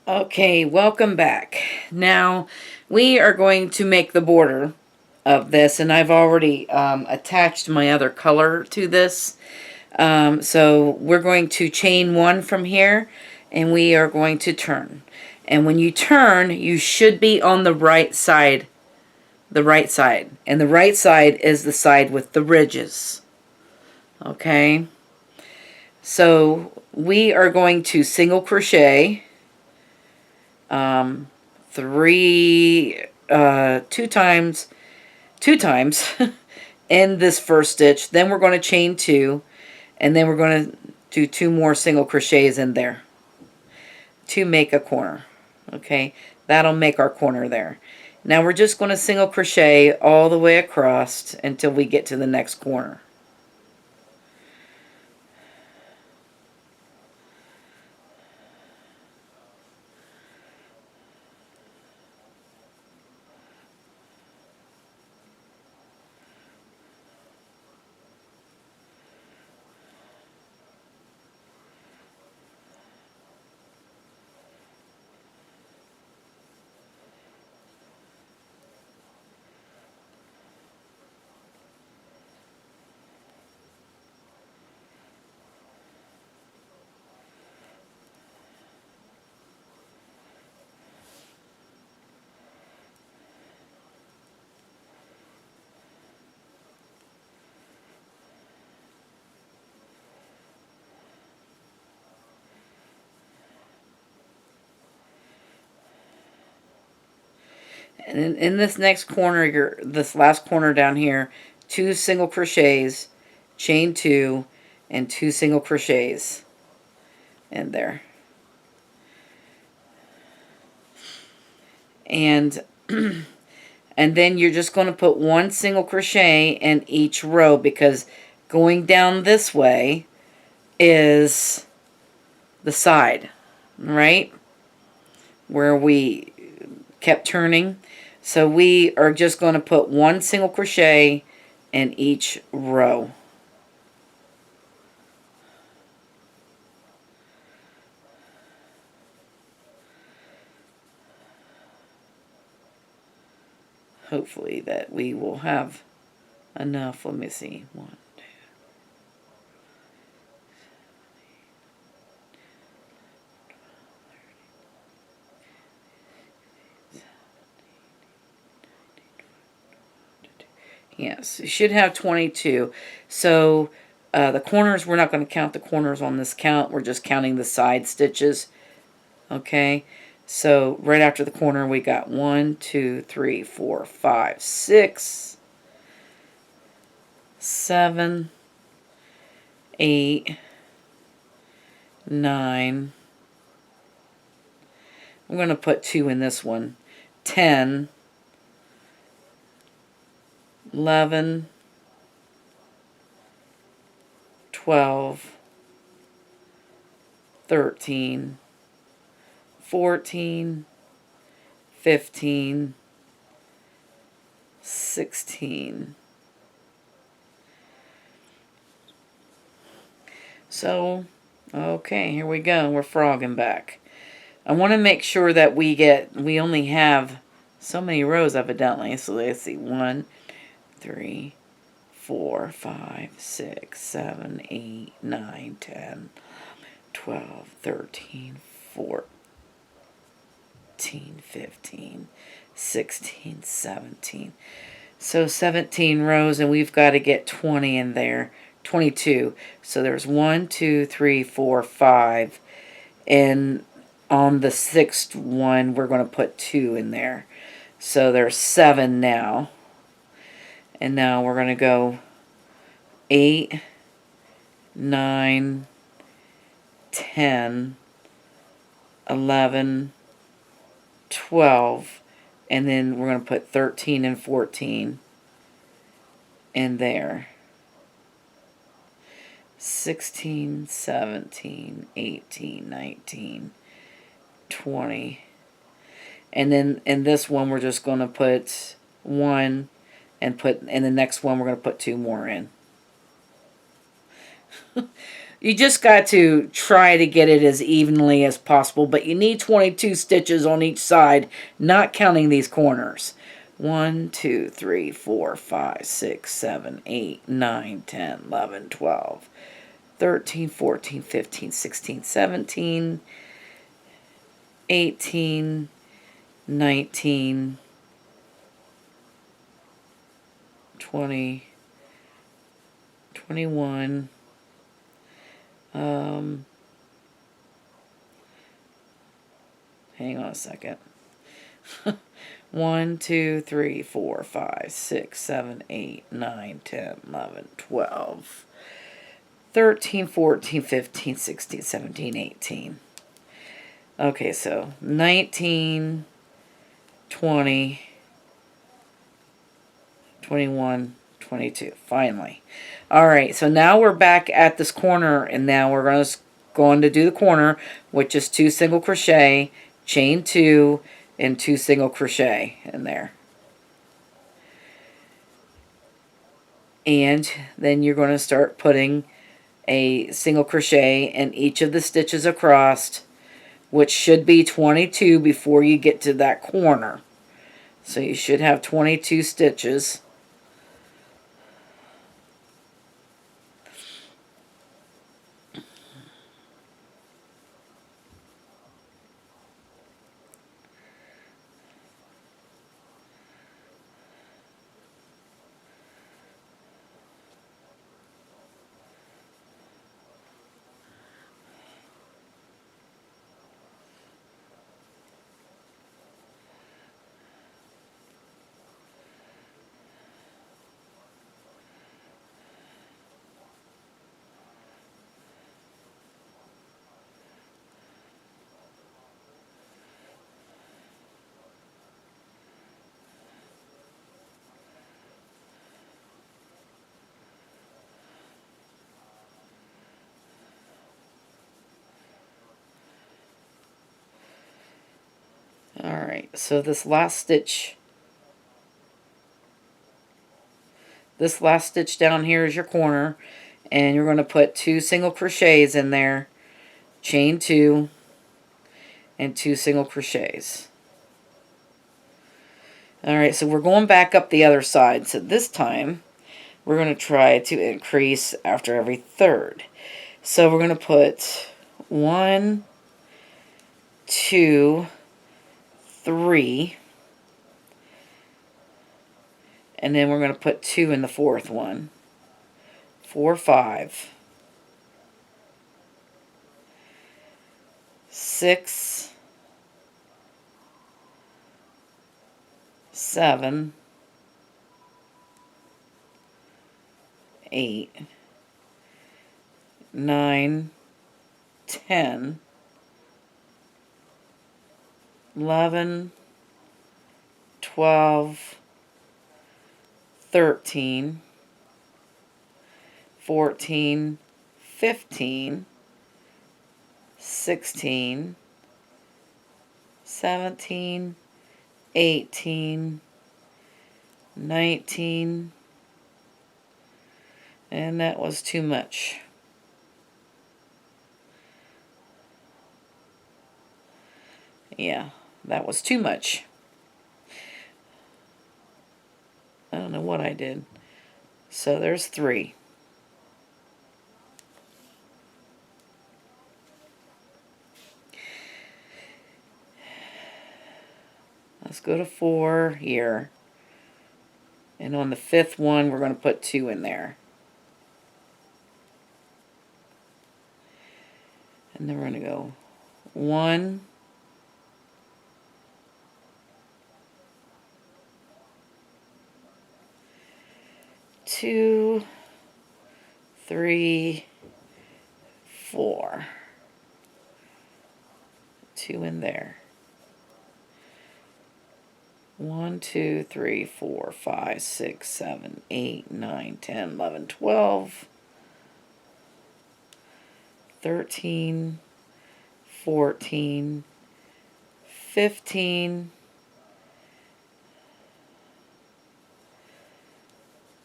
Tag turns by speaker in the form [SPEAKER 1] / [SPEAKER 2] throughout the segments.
[SPEAKER 1] Okay, welcome back. Now we are going to make the border of this, and I've already attached my other color to this. So we're going to chain one from here, and we are going to turn. And when you turn, you should be on the right side. The right side. And the right side is the side with the ridges. Okay? So we are going to single crochet two times in this first stitch. Then we're going to chain two, and then we're going to do two more single crochets in there to make a corner. Okay, that'll make our corner there. Now we're just going to single crochet all the way across until we get to the next corner. And in this next corner, this last corner down here, two single crochets, chain two, and two single crochets in there. And and then you're just going to put one single crochet in each row, because going down this way is the side, right? Where we kept turning. So we are just going to put one single crochet in each row. Hopefully that we will have enough. Let me see. 1, 2. Yes, you should have 22. So the corners, we're not going to count the corners on this count. We're just counting the side stitches. Okay, so right after the corner, we got 1, 2, 3, 4, 5, 6, 7, 8, 9. I'm going to put 2 in this one. 10, 11, 12, 13, 14, 15, 16. So, okay, here we go. We're frogging back. I want to make sure that we only have so many rows evidently. So let's see. 1, 3, 4, 5, 6, 7, 8, 9, 10, 12, 13, 14, 15, 16, 17. So 17 rows, and we've got to get 20 in there. 22. So there's 1, 2, 3, 4, 5. And on the 6th one, we're going to put 2 in there. So there's 7 now. And now we're going to go 8, 9, 10, 11, 12, and then we're going to put 13 and 14 in there. 16, 17, 18, 19, 20. And then in this one, we're just going to put 1, and in the next one, we're going to put 2 more in. You just got to try to get it as evenly as possible, but you need 22 stitches on each side, not counting these corners. 1, 2, 3, 4, 5, 6, 7, 8, 9, 10, 11, 12, 13, 14, 15, 16, 17, 18, 19, 20, 21, hang on a second. 1, 2, 3, 4, 5, 6, 7, 8, 9, 10, 11, 12, 13, 14, 15, 16, 17, 18. Okay, so 19, 20, 21, 22. Finally. All right, so now we're back at this corner, and now we're going to do the corner, which is 2 single crochet, chain 2, and 2 single crochet in there. And then you're going to start putting a single crochet in each of the stitches across, which should be 22 before you get to that corner. So you should have 22 stitches. Alright, so this last stitch down here is your corner, and you're going to put 2 single crochets in there, chain 2, and 2 single crochets. Alright, so we're going back up the other side. So this time, we're going to try to increase after every third. So we're going to put 1, 2, 3, and then we're going to put 2 in the fourth one. 4, 5, 6, 7, 8, 9, 10, 11, 12, 13, 14, 15, 16, 17, 18, 19, and that was too much. Yeah, that was too much. I don't know what I did. So there's 3. Let's go to 4 here. And on the 5th one, we're going to put 2 in there. And then we're going to go 1, 2, 3, 4. 2 in there. 1, 2, 3, 4, 5, 6, 7, 8, 9, 10, 11, 12, 13, 14, 15,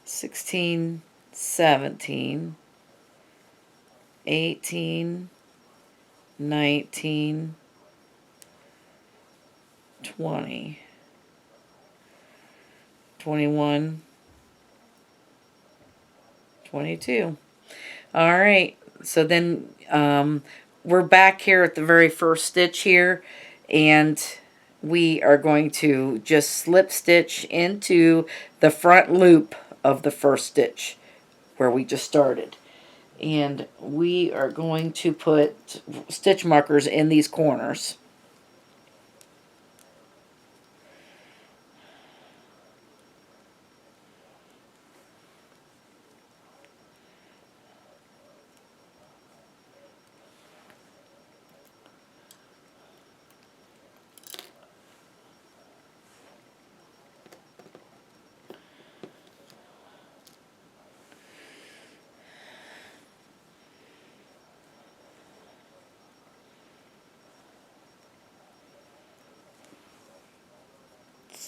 [SPEAKER 1] 16, 17, 18, 19, 20, 21, 22. All right, so then we're back here at the very first stitch here, and we are going to just slip stitch into the front loop of the first stitch where we just started. And we are going to put stitch markers in these corners.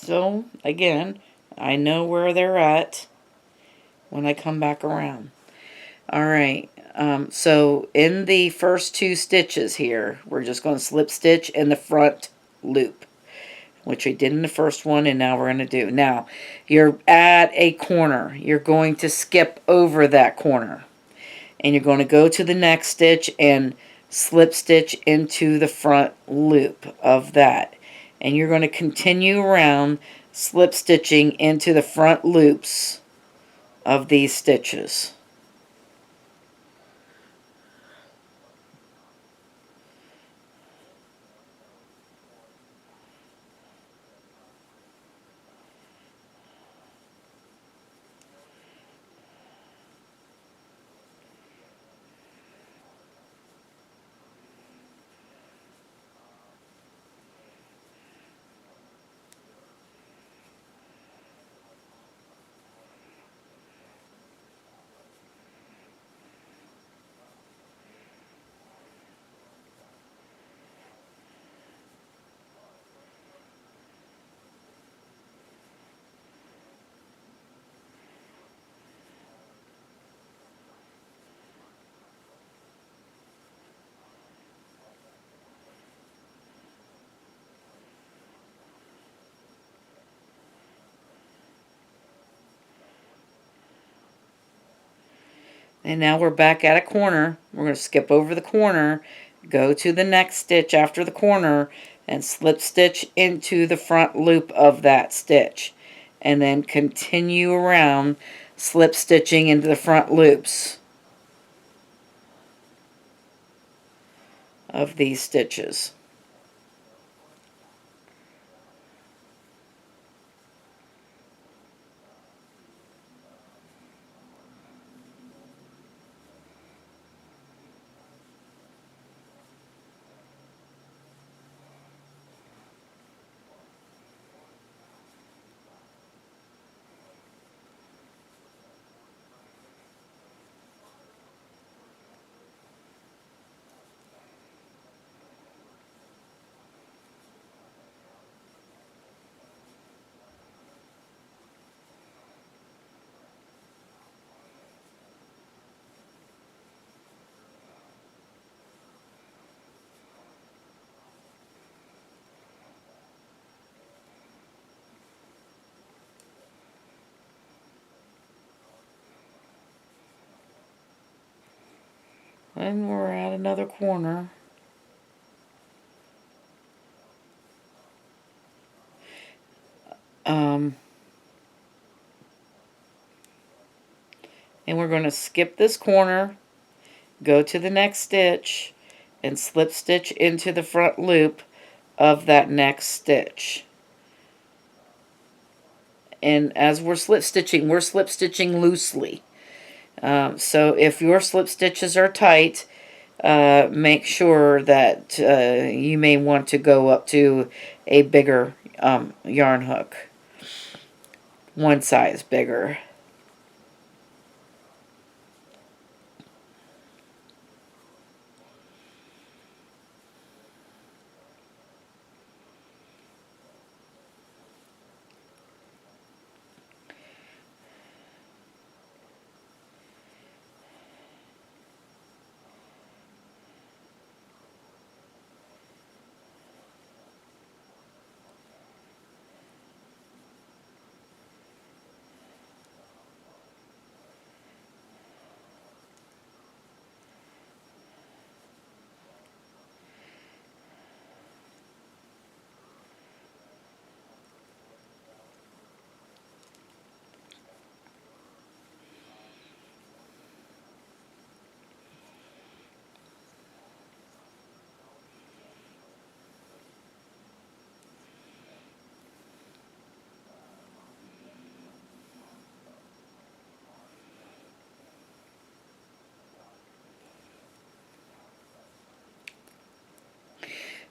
[SPEAKER 1] So, again, I know where they're at when I come back around. Alright, so in the first two stitches here, we're just going to slip stitch in the front loop, which we did in the first one, and now we're going to do. Now, you're at a corner. You're going to skip over that corner, and you're going to go to the next stitch and slip stitch into the front loop of that. And you're going to continue around slip stitching into the front loops of these stitches. And now we're back at a corner. We're going to skip over the corner, go to the next stitch after the corner, and slip stitch into the front loop of that stitch. And then continue around slip stitching into the front loops of these stitches. And we're at another corner. And we're going to skip this corner, go to the next stitch, and slip stitch into the front loop of that next stitch. And as we're slip stitching loosely. So if your slip stitches are tight, make sure that you may want to go up to a bigger yarn hook. One size bigger.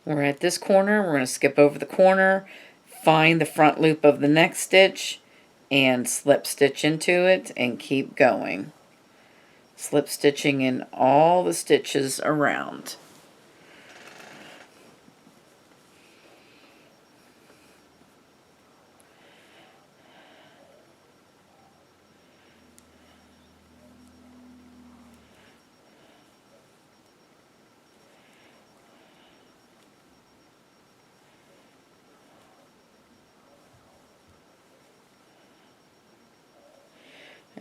[SPEAKER 1] We're at this corner. We're going to skip over the corner, find the front loop of the next stitch, and slip stitch into it and keep going. Slip stitching in all the stitches around.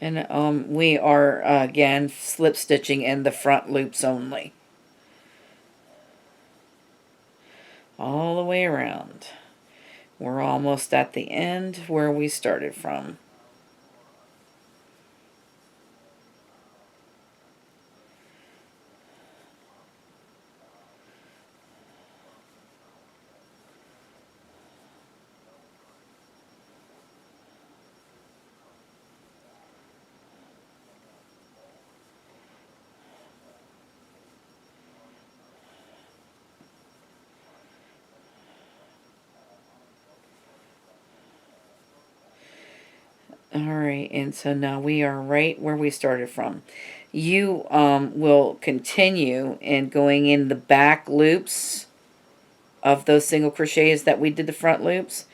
[SPEAKER 1] And we are, again, slip stitching in the front loops only. All the way around. We're almost at the end where we started from. Alright, and so now we are right where we started from. You will continue in going in the back loops of those single crochets that we did the front loops.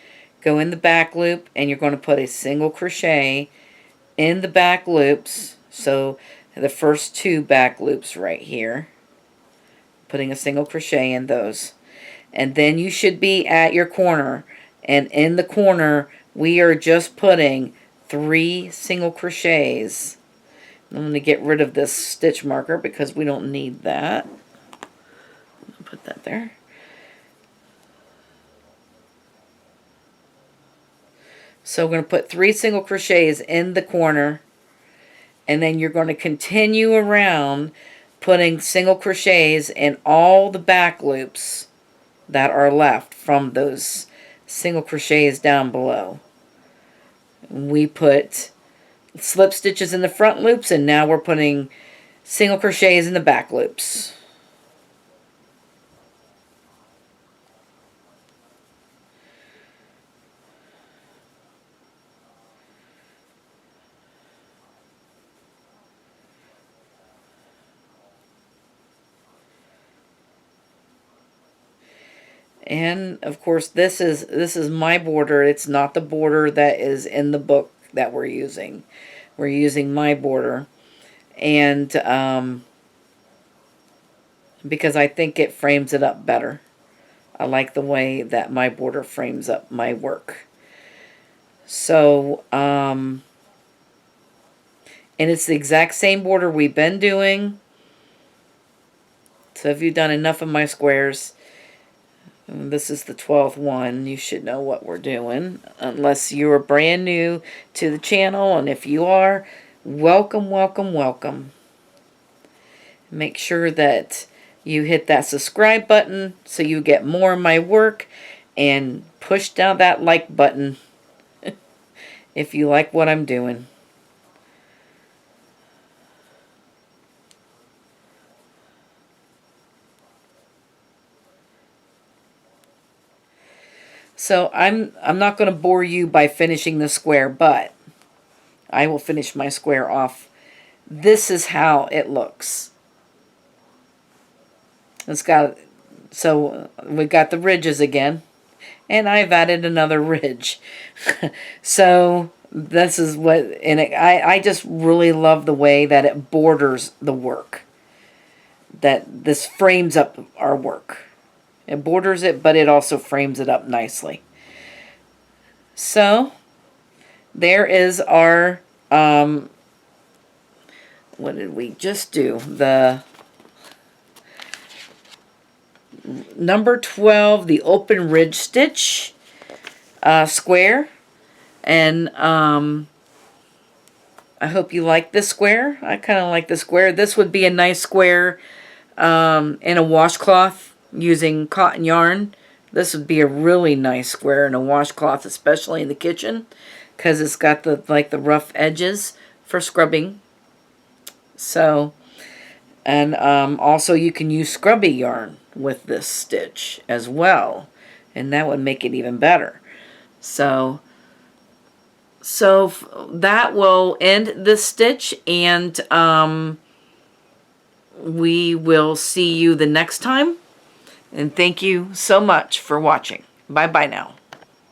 [SPEAKER 1] Go in the back loop and you're going to put a single crochet in the back loops. So the first two back loops right here. Putting a single crochet in those. And then you should be at your corner. And in the corner we are just putting 3 single crochets. I'm going to get rid of this stitch marker because we don't need that. I'll put that there. So we're going to put 3 single crochets in the corner, and then you're going to continue around putting single crochets in all the back loops that are left from those single crochets down below. We put slip stitches in the front loops, and now we're putting single crochets in the back loops. And of course this is my border. It's not the border that is in the book that we're using. We're using my border. And because I think it frames it up better. I like the way that my border frames up my work. So and it's the exact same border we've been doing. So if you've done enough of my squares, this is the 12th one, you should know what we're doing, unless you're brand new to the channel, and if you are, welcome, welcome, welcome. Make sure that you hit that subscribe button so you get more of my work, and push down that like button if you like what I'm doing. So I'm not going to bore you by finishing the square, but I will finish my square off. This is how it looks. It's got, so we've got the ridges again, and I've added another ridge. So this is what, and I just really love the way that it borders the work. That this frames up our work. It borders it, but it also frames it up nicely. So there is our, what did we just do? The number 12, the open ridge stitch square. And I hope you like this square. I kind of like the square. This would be a nice square in a washcloth using cotton yarn. This would be a really nice square in a washcloth, especially in the kitchen, because it's got the the rough edges for scrubbing. So, and also you can use scrubby yarn with this stitch as well, and that would make it even better. So that will end this stitch, and we will see you the next time. And thank you so much for watching. Bye bye now.